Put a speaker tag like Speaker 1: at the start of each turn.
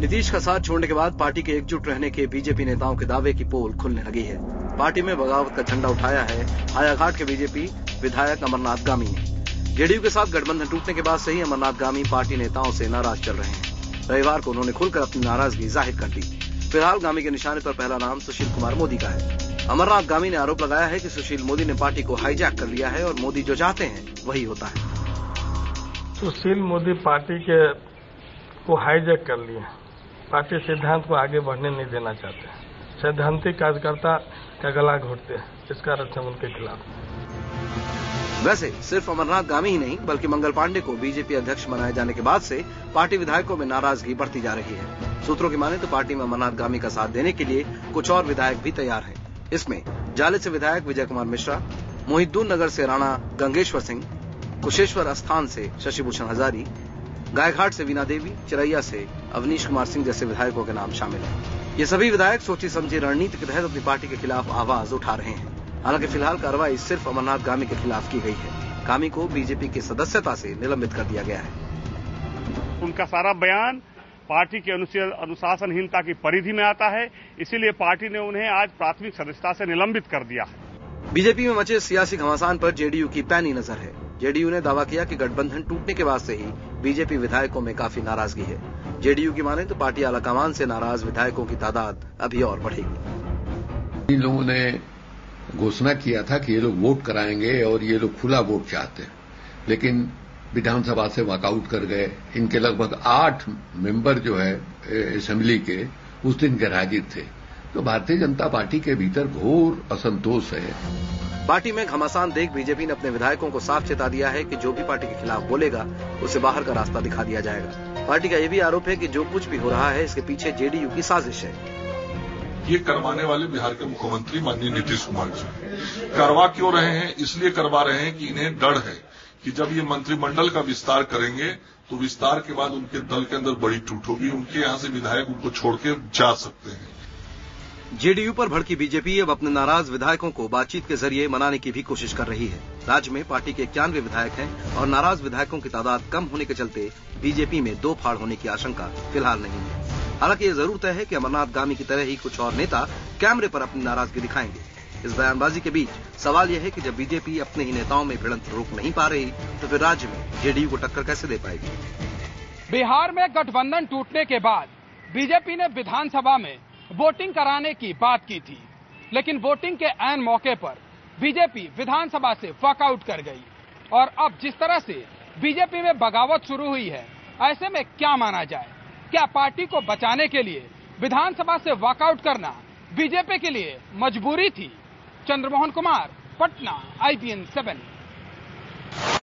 Speaker 1: नीतीश का साथ छोड़ने के बाद पार्टी के एकजुट रहने के बीजेपी नेताओं के दावे की पोल खुलने लगी है। पार्टी में बगावत का झंडा उठाया है हायाघाट के बीजेपी विधायक अमरनाथ गामी ने। जेडीयू के साथ गठबंधन टूटने के बाद से ही अमरनाथ गामी पार्टी नेताओं से नाराज चल रहे हैं। रविवार को उन्होंने खुलकर अपनी नाराजगी जाहिर कर दी। फिलहाल गामी के निशाने पर पहला नाम सुशील कुमार मोदी का है। अमरनाथ गामी ने आरोप लगाया है कि सुशील मोदी ने पार्टी को हाईजैक कर लिया है और मोदी जो चाहते हैं वही होता है।
Speaker 2: सुशील मोदी पार्टी को हाईजैक कर लिए। पार्टी सिद्धांत को आगे बढ़ने नहीं देना चाहते। सैद्धांतिक कार्यकर्ता का गला घोटते हैं। इस कारण से हम उनके खिलाफ।
Speaker 1: वैसे सिर्फ अमरनाथ गामी ही नहीं बल्कि मंगल पांडे को बीजेपी अध्यक्ष बनाए जाने के बाद से पार्टी विधायकों में नाराजगी बढ़ती जा रही है। सूत्रों की माने तो पार्टी में अमरनाथ गामी का साथ देने के लिए कुछ और विधायक भी तैयार हैं। इसमें जाले से विधायक विजय कुमार मिश्रा, मोहिद्दून नगर से राणा गंगेश्वर सिंह, कुशेश्वर अस्थान से शशिभूषण हजारी, गायघाट से वीना देवी, चिरैया से अवनीश कुमार सिंह जैसे विधायकों के नाम शामिल हैं। ये सभी विधायक सोची समझी रणनीति के तहत अपनी पार्टी के खिलाफ आवाज उठा रहे हैं। हालांकि फिलहाल कार्रवाई सिर्फ अमरनाथ गामी के खिलाफ की गई है। गामी को बीजेपी की सदस्यता से निलंबित कर दिया गया है।
Speaker 3: उनका सारा बयान पार्टी की अनुशासनहीनता की परिधि में आता है, इसीलिए पार्टी ने उन्हें आज प्राथमिक सदस्यता से निलंबित कर दिया है।
Speaker 1: बीजेपी में मचे सियासी घमासान पर जेडीयू की पैनी नजर है। जेडीयू ने दावा किया कि गठबंधन टूटने के बाद से ही बीजेपी विधायकों में काफी नाराजगी है। जेडीयू की माने तो पार्टी आलाकमान से नाराज विधायकों की तादाद अभी और बढ़ेगी।
Speaker 4: इन लोगों ने घोषणा किया था कि ये लोग वोट कराएंगे और ये लोग खुला वोट चाहते हैं, लेकिन विधानसभा से वॉकआउट कर गए। इनके लगभग 8 मेंबर जो है असेंबली के उस दिन गैरहाजिर थे। तो भारतीय जनता पार्टी के भीतर घोर असंतोष है।
Speaker 1: पार्टी में घमासान देख बीजेपी ने अपने विधायकों को साफ चेता दिया है कि जो भी पार्टी के खिलाफ बोलेगा उसे बाहर का रास्ता दिखा दिया जाएगा। पार्टी का यह भी आरोप है कि जो कुछ भी हो रहा है इसके पीछे जेडीयू की साजिश है।
Speaker 5: ये करवाने वाले बिहार के मुख्यमंत्री माननीय नीतीश कुमार जी करवा क्यों रहे हैं? इसलिए करवा रहे हैं कि इन्हें डर है कि जब ये मंत्रिमंडल का विस्तार करेंगे तो विस्तार के बाद उनके दल के अंदर बड़ी टूट होगी। उनके यहां से विधायक उनको छोड़ के जा सकते हैं।
Speaker 1: जेडीयू पर भड़की बीजेपी अब अपने नाराज विधायकों को बातचीत के जरिए मनाने की भी कोशिश कर रही है। राज्य में पार्टी के 91 विधायक हैं और नाराज विधायकों की तादाद कम होने के चलते बीजेपी में दो फाड़ होने की आशंका फिलहाल नहीं है। हालांकि ये जरूर तय है कि अमरनाथ गामी की तरह ही कुछ और नेता कैमरे पर अपनी नाराजगी दिखाएंगे। इस बयानबाजी के बीच सवाल यह है कि जब बीजेपी अपने ही नेताओं में भिड़ंत रोक नहीं पा रही तो फिर राज्य में जेडीयू को टक्कर कैसे दे पाएगी?
Speaker 6: बिहार में गठबंधन टूटने के बाद बीजेपी ने विधानसभा में वोटिंग कराने की बात की थी, लेकिन वोटिंग के ऐन मौके पर बीजेपी विधानसभा से वॉकआउट कर गई। और अब जिस तरह से बीजेपी में बगावत शुरू हुई है, ऐसे में क्या माना जाए? क्या पार्टी को बचाने के लिए विधानसभा से वॉकआउट करना बीजेपी के लिए मजबूरी थी? चंद्रमोहन कुमार, पटना, IBN 7।